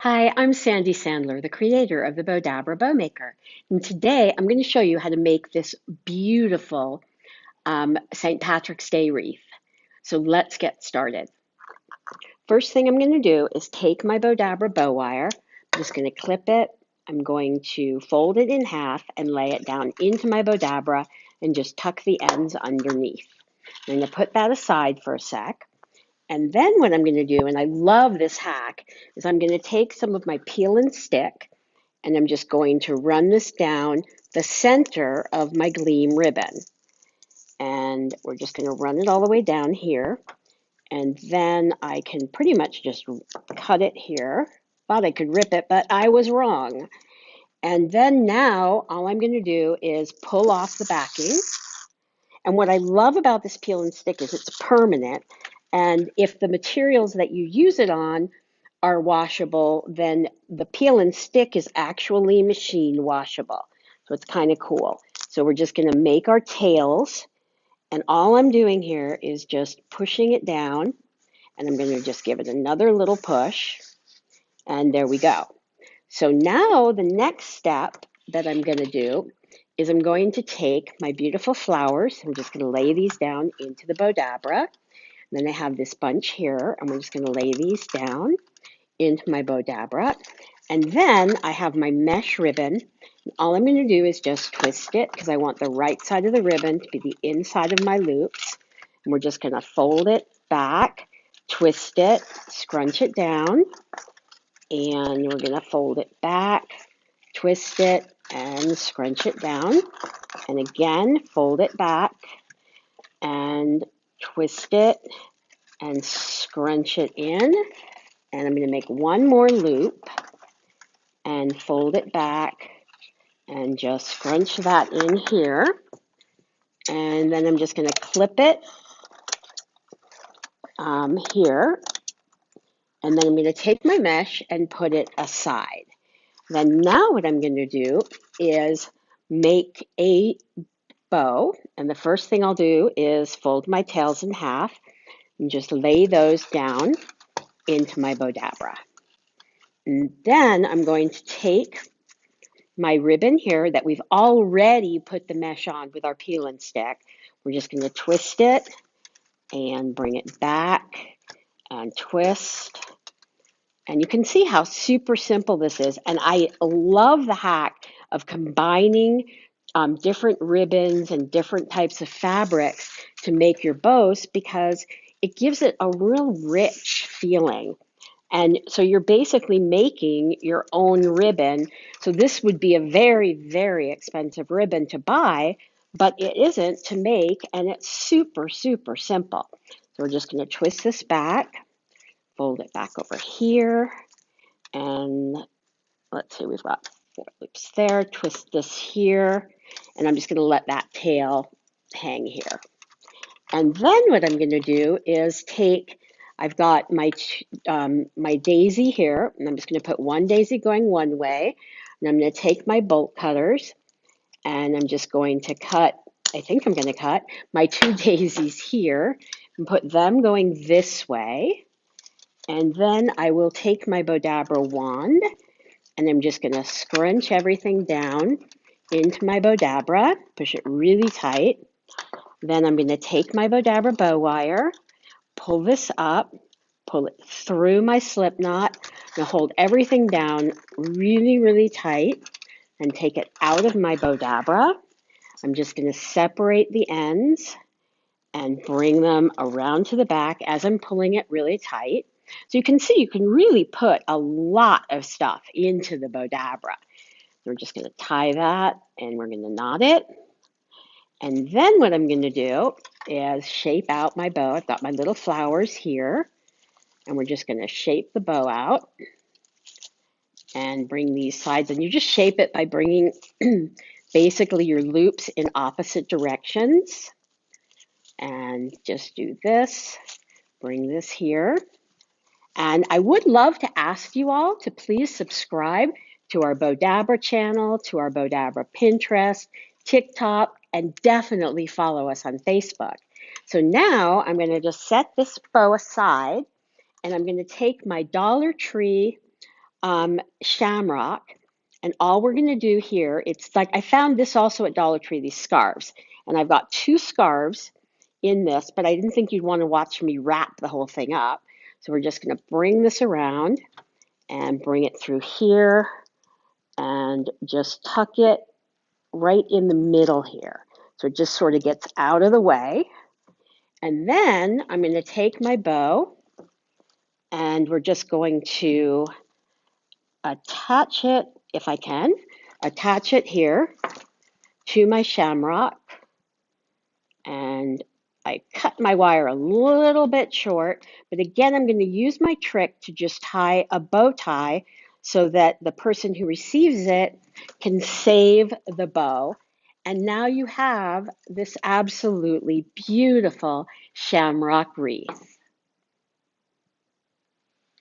Hi, I'm Sandy Sandler, the creator of the Bowdabra Bow Maker. And today I'm going to show you how to make this beautiful St. Patrick's Day wreath. So let's get started. First thing I'm going to do is take my Bowdabra bow wire. I'm just going to clip it. I'm going to fold it in half and lay it down into my Bowdabra and just tuck the ends underneath. I'm going to put that aside for a sec. And then what I'm going to do, and I love this hack, is I'm going to take some of my peel and stick and I'm just going to run this down the center of my gleam ribbon. And we're just going to run it all the way down here. And then I can pretty much just cut it here. Thought I could rip it, but I was wrong. And then now all I'm going to do is pull off the backing. And what I love about this peel and stick is it's permanent. And if the materials that you use it on are washable, then the peel and stick is actually machine washable. So it's kind of cool. So we're just going to make our tails. And all I'm doing here is just pushing it down. And I'm going to just give it another little push. And there we go. So now the next step that I'm going to do is I'm going to take my beautiful flowers. I'm just going to lay these down into the Bowdabra. Then I have this bunch here, and we're just going to lay these down into my Bowdabra. And then I have my mesh ribbon. All I'm going to do is just twist it because I want the right side of the ribbon to be the inside of my loops. And we're just going to fold it back, twist it, scrunch it down, and we're going to fold it back, twist it, and scrunch it down. And again, fold it back and twist it and scrunch it in. And I'm going to make one more loop and fold it back and just scrunch that in here. And then I'm just going to clip it here. And then I'm going to take my mesh and put it aside. Then now what I'm going to do is make a bow. And the first thing I'll do is fold my tails in half and just lay those down into my Bowdabra. And then I'm going to take my ribbon here that we've already put the mesh on with our peel and stick. We're just going to twist it and bring it back and twist. And you can see how super simple this is. And I love the hack of combining different ribbons and different types of fabrics to make your bows because it gives it a real rich feeling. And so you're basically making your own ribbon. So this would be a very, very expensive ribbon to buy, but it isn't to make, and it's super, super simple. So we're just going to twist this back, fold it back over here, and let's see, we've got 4 loops there, twist this here, and I'm just going to let that tail hang here. And then what I'm going to do is I've got my daisy here, and I'm just going to put one daisy going one way, and I'm going to take my bolt cutters, and I'm just going to I think I'm going to cut my 2 daisies here and put them going this way. And then I will take my Bowdabra wand, and I'm just going to scrunch everything down into my Bowdabra, push it really tight. Then I'm going to take my Bowdabra bow wire, pull this up, pull it through my slip knot, and hold everything down really, really tight and take it out of my Bowdabra. I'm just going to separate the ends and bring them around to the back as I'm pulling it really tight. So you can see you can really put a lot of stuff into the Bowdabra. We're just going to tie that and we're going to knot it. And then what I'm going to do is shape out my bow. I've got my little flowers here, and we're just going to shape the bow out and bring these sides. And you just shape it by bringing basically your loops in opposite directions. And just do this, bring this here. And I would love to ask you all to please subscribe to our Bowdabra channel, to our Bowdabra Pinterest, TikTok, and definitely follow us on Facebook. So now I'm going to just set this bow aside, and I'm going to take my Dollar Tree Shamrock. And all we're going to do here, it's like I found this also at Dollar Tree, these scarves. And I've got two scarves in this, but I didn't think you'd want to watch me wrap the whole thing up. So we're just going to bring this around and bring it through here and just tuck it right in the middle here. So it just sort of gets out of the way. And then I'm going to take my bow and we're just going to attach it, if I can, attach it here to my shamrock. And I cut my wire a little bit short, but again, I'm going to use my trick to just tie a bow tie so that the person who receives it can save the bow. And now you have this absolutely beautiful shamrock wreath.